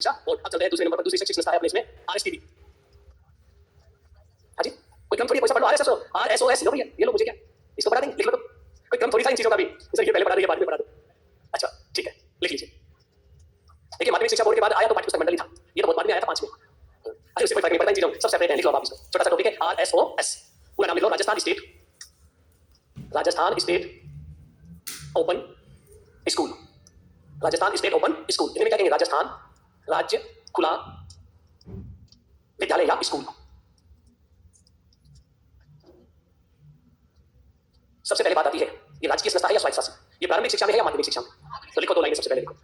अच्छा, और अब चलते हैं दूसरे नंबर पर। दूसरी शैक्षिक संस्था है अपने इसमें आरएसटीवी। हाँ जी, कोई क्रम थोड़ी है, पैसा पढ़ लो आरएसएस आरएसओएस लो भैया, ये लो मुझे क्या इसको बता देंगे, लिख लो तो। कोई क्रम थोड़ी था इन चीजों का भी, सर ये पहले पढ़ा दो, ये बाद में पढ़ा दो। अच्छा ठीक है, लिख लीजिए। देखिए माध्यमिक शिक्षा बोर्ड के बाद आया तो पाठ्यपुस्तक मंडली था, ये तो बहुत बाद में आया था 5 में। अरे उससे कोई फर्क नहीं पड़ता इन चीजों, सब सेपरेट है, लिख लो आप इसको। छोटा सा टॉपिक है आरएसओएस, पूरा नाम लिख लो, Rajasthan state open school. Rajasthan state open school, Hindi में क्या कहेंगे? राजस्थान राज्य खुला विद्यालय या स्कूल। सबसे पहले बात आती है, ये राजकीय संस्था है या स्वायत्त शासित? ये प्रारंभिक शिक्षा में है या माध्यमिक शिक्षा में? तो लिखो दो लाइन, सबसे पहले लिखो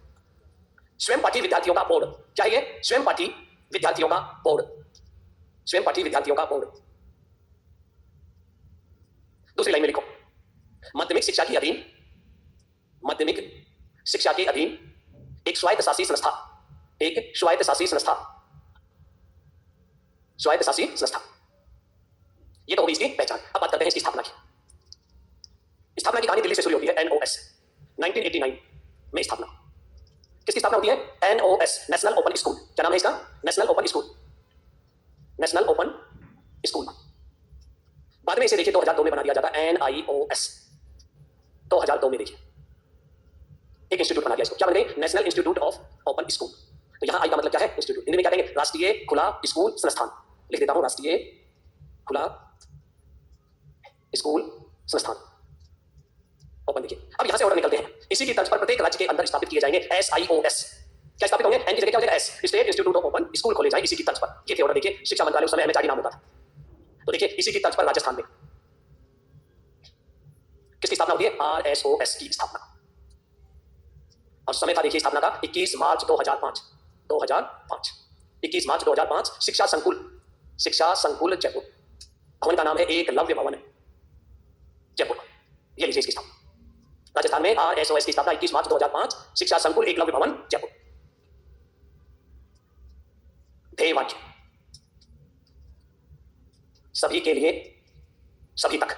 स्वयं पाठी विद्यार्थियों का बोर्ड। क्या है? स्वयं पाठी विद्यार्थियों का बोर्ड, स्वयं पाठी विद्यार्थियों का बोर्ड। दूसरी लाइन में लिखो माध्यमिक शिक्षा के अधीन, माध्यमिक शिक्षा के अधीन एक स्वायत्त शासी संस्था, एक स्वायत्त शासी संस्था, स्वायत्त शासी संस्था। ये तो होगी इसकी पहचान। अब बात करते हैं इसकी स्थापना की। स्थापना की कहानी दिल्ली से शुरू होती है। एनओएस 1989 में स्थापना। किसकी स्थापना होती है? NOS, national open school. क्या नाम है इसका? National open school, national open school. बाद में इसे देखिए 2002 में बना दिया जाता है एनआईओएस। 2002 में देखिए एक इंस्टीट्यूट बना दिया इसको। क्या बन गई? National institute of open school. तो यहां आई का मतलब क्या है? इंस्टीट्यूट। हिंदी में क्या कहेंगे? राष्ट्रीय खुला स्कूल संस्थान। लिख देता हूं, राष्ट्रीय खुला स्कूल संस्थान ओपन। देखिए अब यहां से ऑर्डर निकलते हैं। इसी की तर्ज पर प्रत्येक राज्य के अंदर स्थापित किए जाएंगे एसआईओएस। क्या स्थापित होंगे? एन की जगह क्या हो जाएगा? S, state institute of open school खोले जाए इसी की तर्ज पर। ये थे ऑर्डर। देखिए शिक्षा मंत्रालय उस समय एमएचआरडी नाम होता था। तो देखिए इसी की तर्ज पर राजस्थान में किसकी स्थापना होती है? आरएसओएस की स्थापना। और समय था देखिए स्थापना का 21 मार्च 2005। 2005 21 मार्च 2005। शिक्षा संकुल, शिक्षा संकुल जयपुर। भवन का नाम है एकलव्य भवन जयपुर। ये लीजिए इसकी स्थापना। राजस्थान में आरएसओएस की स्थापना 21 मार्च 2005, शिक्षा संकुल एकलव्य भवन जयपुर। ध्येय वाक्य सभी के लिए सभी तक,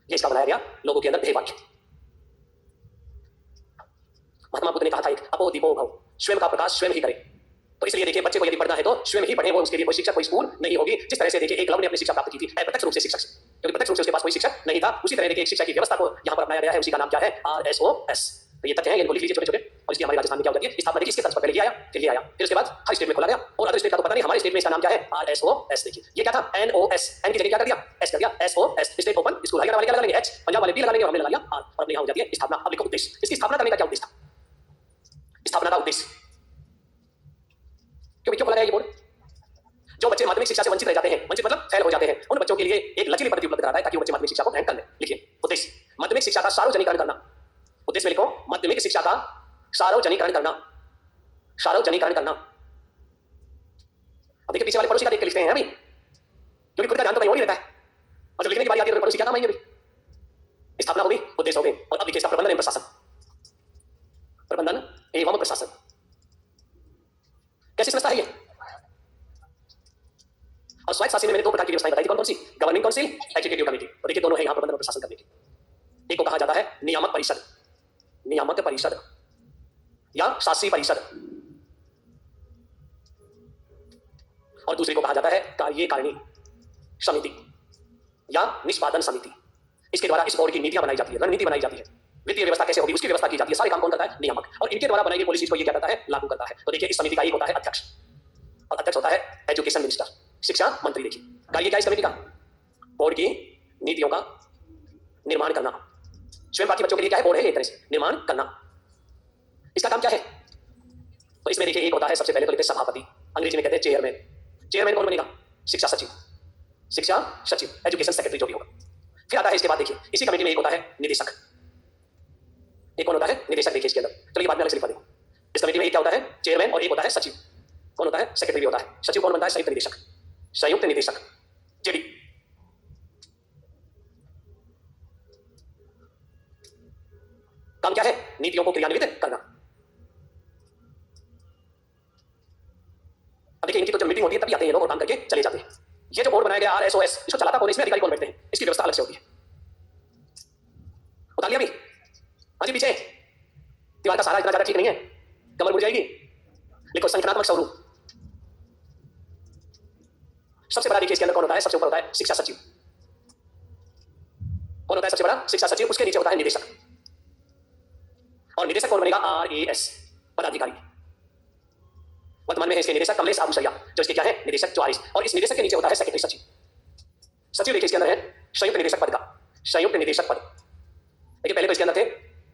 ये इसका बनाया गया लोगों के अंदर ध्येय वाक्य। महात्मा बुद्ध ने कहा था एक, अपो दीपो भव, स्वयं का प्रकाश स्वयं ही करे। तो इसलिए देखिए बच्चे को यदि पढ़ना है तो स्वयं ही पढ़े, वो उसके लिए कोई शिक्षक कोई स्कूल नहीं होगी। जिस तरह से देखिए एकलव्य ने अपनी शिक्षा प्राप्त की थी अप्रत्यक्ष रूप से शिक्षक से, क्योंकि प्रत्यक्ष रूप से उसके पास कोई शिक्षक नहीं था। उसी तरह देखिए एक शिक्षा की व्यवस्था को यहाँ पर अपनाया गया है, उसी का नाम क्या है? आरएसओएस। तो ये तथ्य है, इनको लिख लीजिए छोटे छोटे। और इसकी हमारे राजस्थान में क्या होता है? स्थापना देखिए इसके तर्ज पर पहले ये आया, फिर ये आया, फिर उसके बाद हर स्टेट में खोला गया। और अदर स्टेट का तो पता नहीं, हमारे स्टेट में इसका नाम क्या है? आरएसओएस। देखिए ये क्या था? एनओएस, एन की जगह क्या कर दिया? एस कर दिया, SOS, state open school. Haryana वाले क्या लगा लेंगे? एच, पंजाब वाले बी लगा लेंगे, और हमने लगा लिया आर। और अपने यहाँ हो जाती है स्थापना। अब लिखो उद्देश्य। इसकी स्थापना करने का क्या उद्देश्य था? स्थापना का उद्देश्य क्यों खोला गया ये बोर्ड? जो बच्चे माध्यमिक शिक्षा से वंचित रह जाते हैं, वंचित मतलब फेल हो जाते हैं, उन बच्चों के लिए एक लचीली पद्धति उपलब्ध कराता है ताकि वो बच्चे माध्यमिक शिक्षा को ग्रहण कर लें। लिखिए उद्देश्य, माध्यमिक शिक्षा का सार्वजनिकरण करना। उद्देश्य में लिखो माध्यमिक शिक्षा का सार्वजनिकरण करना, सार्वजनिकरण करना। अब देखिए पीछे वाले पड़ोसी का देख के लिखते हैं अभी, क्योंकि खुद का ध्यान तो कहीं और ही रहता है। और जब लिखने की बारी आती है तो पड़ोसी क्या काम आएंगे? अभी स्थापना हो गई, उद्देश्य हो गए, और अब लिखिए इसका प्रबंधन एवं प्रशासन। प्रबंधन एवं प्रशासन कैसी संस्था है ये? और स्वायत्त शासी में मैंने दो प्रकार की व्यवस्थाएं बताई थी, कौन कौन सी? Governing council, executive committee. और देखिए दोनों है यहाँ प्रबंधन और प्रशासन करने के। एक को कहा जाता है नियामक परिषद, नियामक परिषद या शासी परिषद, और दूसरे को कहा जाता है कार्यकारिणी समिति या निष्पादन समिति। इसके द्वारा इस बोर्ड की नीतियां बनाई जाती है, रणनीति बनाई जाती है, वित्तीय व्यवस्था कैसे होगी उसकी व्यवस्था की जाती है। सारे काम कौन करता है? नियामक। और इनके द्वारा बनाई गई पॉलिसी को ये क्या करता है? लागू करता है। तो देखिए इस समिति का एक होता है अध्यक्ष, और अध्यक्ष होता है एजुकेशन मिनिस्टर, शिक्षा मंत्री। देखिए कार्य क्या इस कमेटी का? बोर्ड की नीतियों का निर्माण करना। स्वयं पाठी बच्चों के लिए क्या है? बोर्ड है एक तरह से निर्माण करना। इसका काम क्या है? तो इसमें देखिए एक होता है सबसे पहले तो लिखते हैं सभापति, अंग्रेजी में कहते हैं चेयरमैन। चेयरमैन कौन बनेगा? शिक्षा सचिव, शिक्षा सचिव, एजुकेशन सेक्रेटरी जो भी होगा। फिर आता है इसके बाद देखिए इसी कमेटी में एक होता है निदेशक। एक कौन होता है? निदेशक। देखिए इसके अंदर, चलिए ये बाद में अलग से लिखवा दें। इस कमेटी में एक क्या होता है? चेयरमैन, और एक होता है सचिव। कौन होता है? सेक्रेटरी होता है। सचिव कौन बनता है? संयुक्त निदेशक, संयुक्त निदेशक, जेडी। काम क्या है? नीतियों को क्रियान्वित करना। अब देखिए इनकी तो जब मीटिंग होती है तभी आते हैं लोग और काम करके चले जाते हैं। ये जो बोर्ड बनाया गया आरएसओएस, इसको चलाता कौन है? इसमें अधिकारी कौन बैठते हैं? इसकी व्यवस्था अलग से होती है। उतार लिया अभी? हाँ जी, पीछे दीवार का सहारा इतना ज्यादा ठीक नहीं है। कमर मुड़ जाएगी। लिखो संख्यात्मक स्वरूप। सबसे बड़ा देखिए इसके अंदर कौन होता है, सबसे ऊपर होता है शिक्षा सचिव। कौन होता है सबसे बड़ा, शिक्षा सचिव। उसके नीचे होता है निदेशक, और निदेशक कौन बनेगा, RAS पदाधिकारी। वर्तमान में है इसके निदेशक कमलेश आभूसरिया, जो इसके क्या है, निदेशक 44। और इस निदेशक के नीचे होता है सेक्रेटरी सचिव। सचिव देखिए इसके अंदर है संयुक्त निदेशक पद का, संयुक्त निदेशक पद। देखिए पहले तो इसके अंदर थे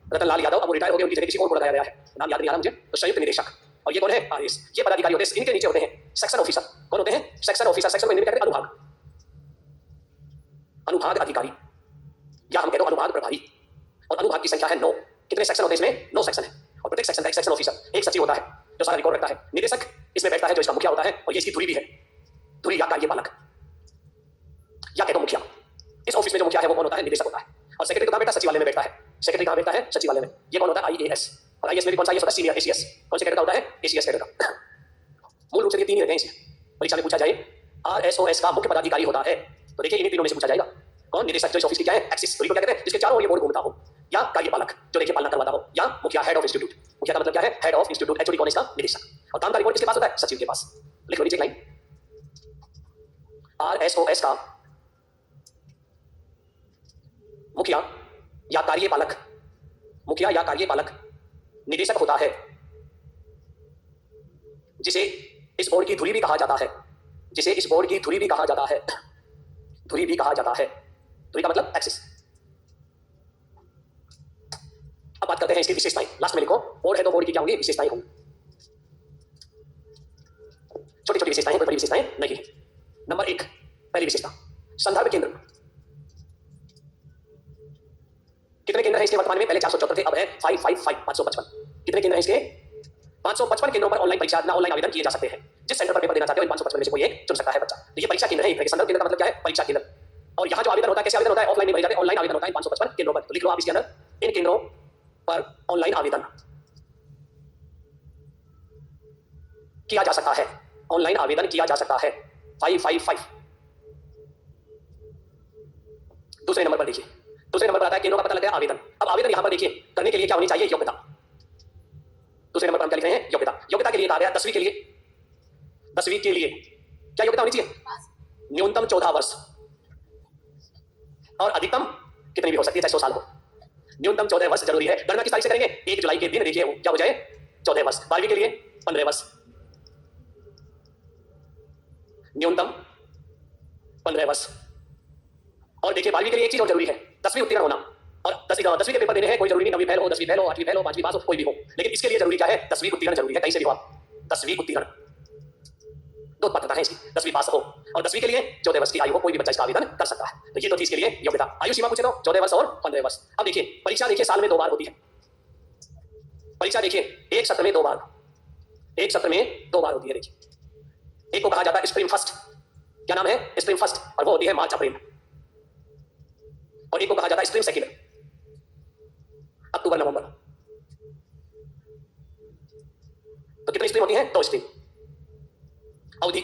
रतनलाल यादव, अब वो रिटायर हो गए, उनकी जगह किसी और को लगाया गया है, नाम याद नहीं आ रहा मुझे। तो संयुक्त निदेशक, और ये कौन है, RAS। ये पदाधिकारी होते हैं। इनके नीचे होते हैं सेक्शन ऑफिसर। कौन होते हैं, सेक्शन ऑफिसर। सेक्शन को हिंदी में कहते हैं अनुभाग, अनुभाग अधिकारी, या हम कहते हैं अनुभाग प्रभारी। और अनुभाग की संख्या है 9। कितने सेक्शन होते हैं इसमें, 9 सेक्शन है। और प्रत्येक सेक्शन का एक सेक्शन ऑफिसर, एक सचिव होता है जो सारा रिकॉर्ड रखता है। निदेशक इसमें बैठता है जो इसका मुखिया होता है, और ये इसकी धुरी भी है, धुरी या कार्यपालक, या कहते मुखिया। इस ऑफिस में जो मुखिया है वो कौन होता है, निदेशक होता है। और सेक्रेटरी कहाँ बैठता है, सचिवालय में बैठता है। सेक्रेटरी कहाँ बैठता है, सचिवालय में। ये कौन होता है, IAS। और IAS में भी कौन सा IAS होता है, सीनियर ACS। कौन से कैडर का होता है, ACS कैडर का। मूल रूप से ये तीन ही रहते हैं इसमें। परीक्षा में पूछा जाए RSOS का मुख्य पदाधिकारी होता है, तो देखिए इन्हीं तीनों में से पूछा जाएगा। कौन, निदेशक जो इस ऑफिस की क्या है, एक्सिस, धुरी को क्या कहते हैं, जिसके चारों ओर ये बोर्ड घूमता हो, या कार्यपालक जो देखिए पालना करवाता हो, या मुखिया, हेड ऑफ इंस्टीट्यूट। मुखिया का मतलब क्या है, हेड ऑफ इंस्टीट्यूट। HOD कौन है इसका, निदेशक। और काम का रिकॉर्ड किसके पास होता है, सचिव के पास। लिख लो नीचे लाइन, RSOS का मुखिया या कार्यपालक, मुखिया या कार्यपालक निदेशक होता है, जिसे इस बोर्ड की धुरी भी कहा जाता है, जिसे इस बोर्ड की धुरी भी कहा जाता है, धुरी भी कहा जाता है। धुरी का मतलब एक्सिस। अब बात करते हैं इसकी विशेषताएं। लास्ट में लिखो, बोर्ड है तो बोर्ड की क्या होंगी, विशेषताएं होंगी। छोटी छोटी विशेषताएं, कोई बड़ी विशेषताएं नहीं है। नंबर 1, पहली विशेषता, संदर्भ केंद्र। कितने केंद्र हैं इसके वर्तमान में, पहले 474 थे, अब है 555। कितने केंद्र हैं इसके, 555 केंद्रों पर ऑनलाइन परीक्षा, ऑनलाइन आवेदन किए जा सकते हैं। जिस सेंटर पर पेपर देना चाहते हो इन 555 में से कोई एक चुन सकता है बच्चा। तो ये परीक्षा केंद्र है, एक संदर्भ केंद्र का मतलब क्या है, परीक्षा केंद्र। और यहाँ जो आवेदन होता है, कैसे आवेदन होता है, ऑफलाइन नहीं भरे जाते, ऑनलाइन आवेदन होता है 555 केंद्रों पर। तो लिख लो आप इसके अंदर, इन केंद्रों पर ऑनलाइन आवेदन किया जा सकता है, ऑनलाइन आवेदन किया जा सकता है। 555। दूसरे नंबर पर देखिए, दूसरे नंबर पर आता है केंद्रों का पता लग गया, आवेदन। अब आवेदन यहां पर देखिए करने के लिए क्या होनी चाहिए, योग्यता। दूसरे नंबर पर हम क्या लिख रहे हैं, योग्यता। योग्यता के लिए कहा गया 10वीं के लिए, 10वीं के लिए क्या योग्यता होनी चाहिए, न्यूनतम 14 वर्ष, और अधिकतम कितनी भी हो सकती है, चाहे 100 साल हो। न्यूनतम 14 वर्ष जरूरी है। गणना किस तारीख से करेंगे, 1 जुलाई के दिन देखिए क्या हो जाए, 14 वर्ष। 12वीं के लिए 15 वर्ष, न्यूनतम 15 वर्ष। और देखिए 12वीं के लिए एक चीज और जरूरी है, 10वीं उत्तीर्ण होना। और 10वीं के पेपर देने हैं, कोई जरूरी नहीं 9वीं फेल हो, 10वीं फेल हो, 8वीं फेल हो, 5वीं पास हो, कोई भी हो, लेकिन इसके लिए जरूरी क्या है, 10वीं उत्तीर्ण जरूरी है। कहीं से भी हो आप, 10वीं उत्तीर्ण, दो पात्रता है इसकी, 10वीं पास हो और 10वीं के लिए 14 वर्ष की आयु हो, कोई भी बच्चा इसका आवेदन कर सकता है। तो ये दो चीज के लिए योग्यता। आयु सीमा पूछे तो 14 वर्ष और 15 वर्ष। अब देखिए परीक्षा देखिए साल में 2 बार होती है। परीक्षा देखिए एक सत्र में 2 बार, एक सत्र में 2 बार होती है। देखिए एक को कहा जाता है स्प्रिंग फर्स्ट, क्या नाम है, स्प्रिंग फर्स्ट, और वो होती है मार्च अप्रैल। और एक को कहा जाता है स्प्रिंग सेकंड, अक्टूबर नवंबर। तो कितनी स्प्रिंग होती है, 2 स्प्रिंग। अवधि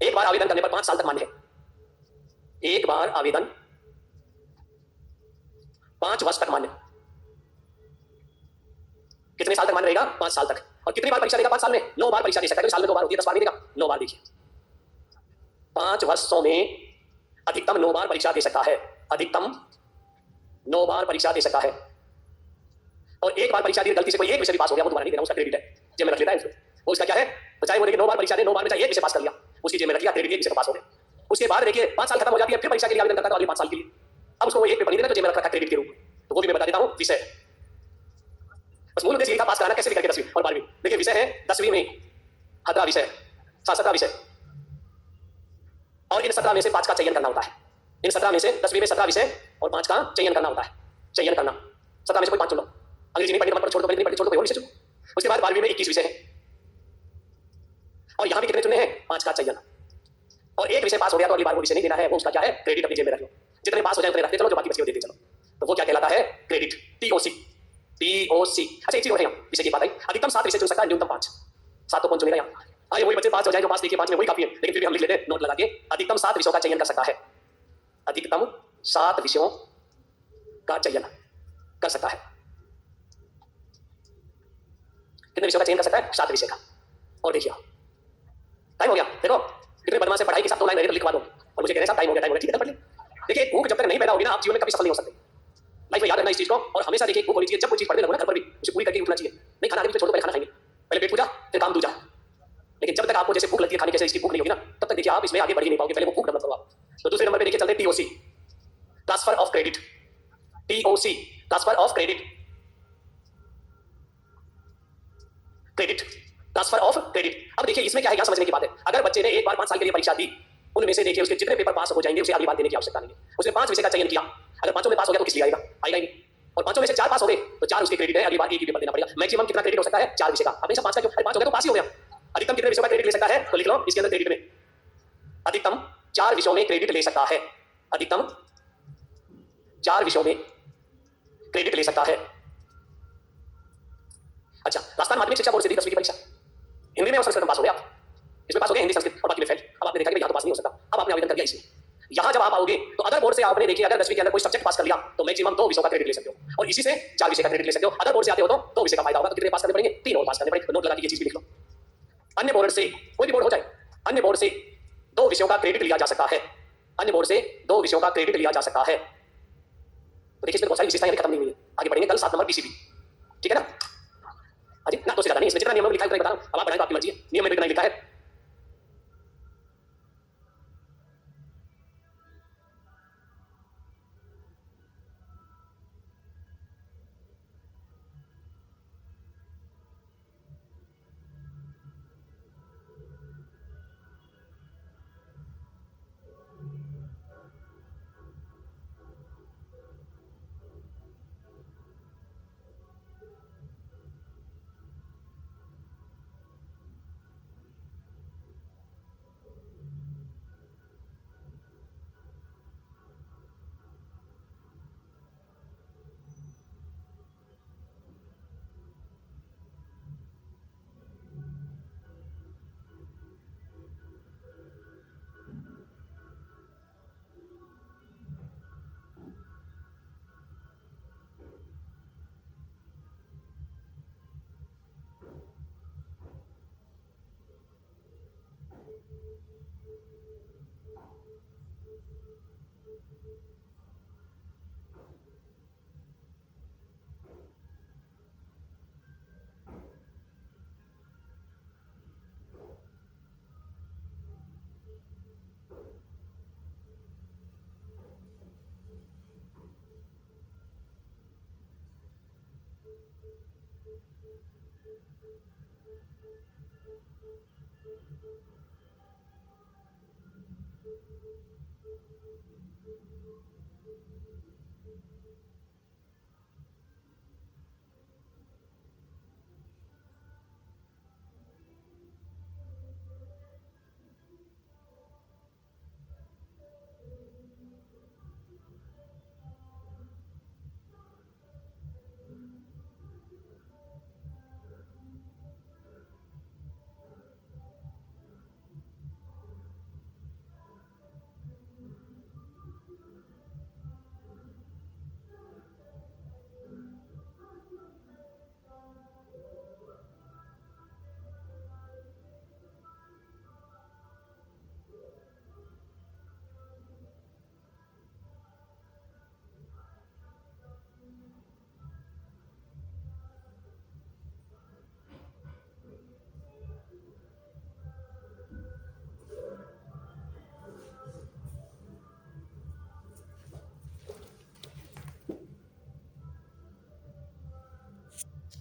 एक बार आवेदन करने पर 5 साल तक मान्य है। एक बार आवेदन 5 वर्ष तक मान्य। कितने साल तक मान्य रहेगा, 5 साल तक। और कितनी बार परीक्षा देगा 5 साल में, 9 बार परीक्षा दे सकता है। साल में 2 बार होती है, 10 बार नहीं देगा, 9 बार। देखिए 5 वर्षों में अधिकतम 9 बार परीक्षा दे सकता है, अधिकतम 9 बार परीक्षा दे सकता है। और एक बार परीक्षा दी, गलती से कोई एक विषय भी पास हो गया, वो दोबारा नहीं देना, उसका क्रेडिट है, जेब में रख लेता है उसको। वो उसका क्या है, तो चाहे वो देखिए 9 बार परीक्षा दे, 9 बार में चाहे एक विषय पास कर लिया, उसकी जेब में रख लिया, क्रेडिट, एक विषय पास हो गया। उसके बाद देखिए 5 साल खत्म हो जाती है, फिर परीक्षा के लिए आवेदन करता है, तो अगले 5 साल के लिए। अब उसको वो एक पेपर नहीं देना, तो जेब में रखा क्रेडिट के रूप में। तो वो भी मैं बता देता हूं, विषय। बस मूल उद्देश्य यही था, पास कराना कैसे भी करके 10वीं और 12वीं। देखिए विषय है 10वीं में 17 विषय, 17 विषय, और इन 17 में से 5 का चयन करना होता है। इन 17 में से 10वीं में 17 विषय और 5 का चयन करना होता है। चयन करना 17 में से कोई 5 चुन लो, अंग्रेजी नहीं पढ़ी तो मत छोड़ दो, गणित नहीं पढ़ी छोड़ दो, कोई और विषय चुनो। उसके बाद 12वीं में 21 विषय है, और यहां भी कितने चुने हैं, 5 का चयन। और एक विषय पास हो गया तो अगली बार वो विषय नहीं देना है, वो उसका क्या है, क्रेडिट अपनी जेब में रख लो। जितने पास हो जाए उतने रखते चलो, जो बाकी बचे वो देते चलो। तो वो क्या कहलाता है, क्रेडिट, TOC, TOC। अच्छा एक चीज और है यहाँ, विषय की बात आई, अधिकतम 7 विषय चुन सकता है, न्यूनतम 5। 7 तो कौन चुनेगा यहाँ, आइए वही बच्चे पास हो जाए जो पास देखिए 5 में वही काफी है, लेकिन फिर भी हम लिख लेते हैं नोट लगा के, अधिकतम 7 विषयों का चयन कर सकता है, अधिकतम 7 विषयों का चयन कर सकता है। कितने विषयों का चयन कर सकता है? 7 विषय का। और देखिए टाइम हो गया, देखो कितने बदमाश है, पढ़ाई के साथ 2 लाइन मेरे लिखवा दो और मुझे कह रहे हैं साहब टाइम हो गया, ठीक है पढ़ ली। देखिए भूख जब तक नहीं पैदा होगी ना, आप जीवन में कभी सफल नहीं हो सकते। लाइफ में याद रखना इस चीज को, और हमेशा देखिए भूख होनी चाहिए, जब कोई चीज पढ़ने लगो ना घर पर भी उसे पूरी करके उठना चाहिए। नहीं खाना आगे पीछे छोड़ो, पहले खाना खाएंगे, पहले पेट पूजा फिर काम दूजा। लेकिन जब तक आपको जैसे भूख लगती है खाने की, जैसे इसकी भूख नहीं होगी ना, तब तक देखिए आप इसमें आगे बढ़ ही नहीं पाओगे, पहले वो भूख डेवलप करो आप। तो दूसरे नंबर पे देखिए चलते TOC, transfer of credit. TOC transfer of credit, credit transfer of credit. अब देखिए इसमें क्या है, क्या समझने की बात है। अगर बच्चे ने एक बार 5 साल के लिए परीक्षा दी, उनमें से देखिए उसके जितने पेपर पास हो जाएंगे उसे अगली बार देने की आवश्यकता नहीं है। उसने 5 विषय का चयन किया, अगर 5 में पास हो गया तो किस लिए आएगा? आएगा ही नहीं। और 5 में से 4 पास हो गए तो 4 उसके क्रेडिट है, अगली बार एक ही पेपर देना पड़ेगा। मैक्सिमम कितना क्रेडिट हो सकता है? 4 विषय का। हमेशा 5 का क्यों? 5 हो गया तो पास ही हो गया। अधिकतम कितने विषयों का क्रेडिट ले सकता है? तो लिख लो इसके अंदर क्रेडिट में अधिकतम 4 विषयों में क्रेडिट ले सकता है। अधिकतम 4 विषयों में क्रेडिट ले सकता है। अच्छा, राजस्थान माध्यमिक शिक्षा बोर्ड से दी 10वीं की परीक्षा, हिंदी में और संस्कृत में पास हो गए आप। इसमें पास हो गए, हिंदी संस्कृत और बाकी में फेल। अब आपने देखा कि यहाँ तो पास नहीं हो सकता, अब आपने आवेदन कर दिया इसमें। यहाँ जब आप आओगे तो अदर बोर्ड से आपने देखिए अगर 10वीं के अंदर कोई सब्जेक्ट पास कर लिया तो मैक्सिमम 2 विषयों का क्रेडिट ले सकते हो, और इसी से 4 विषय का क्रेडिट ले सकते हो। अदर बोर्ड से आते हो तो 2 विषय का फायदा होगा, तो कितने पास करने पड़ेंगे? 3 और पास करने पड़ेंगे। नोट लगा के ये चीज भी लिख लो। अन्य बोर्ड से, कोई भी बोर्ड हो जाए, अन्य बोर्ड से 2 विषयों का क्रेडिट लिया जा सकता है। अन्य बोर्ड से 2 विषयों का क्रेडिट लिया जा सकता है। तो देखिए इसमें बहुत सारी विशेषताएं खत्म नहीं हुई है, आगे बढ़ेंगे कल 7 नंबर पीसीबी, ठीक है ना? हाँ जी, ना तो से ज्यादा नहीं, इसमें जितना नियम में लिखा है उतना ही बता रहा हूं। अब आप बढ़ाएं तो आपकी मर्जी है, नियम में भी इतना ही लिखा है।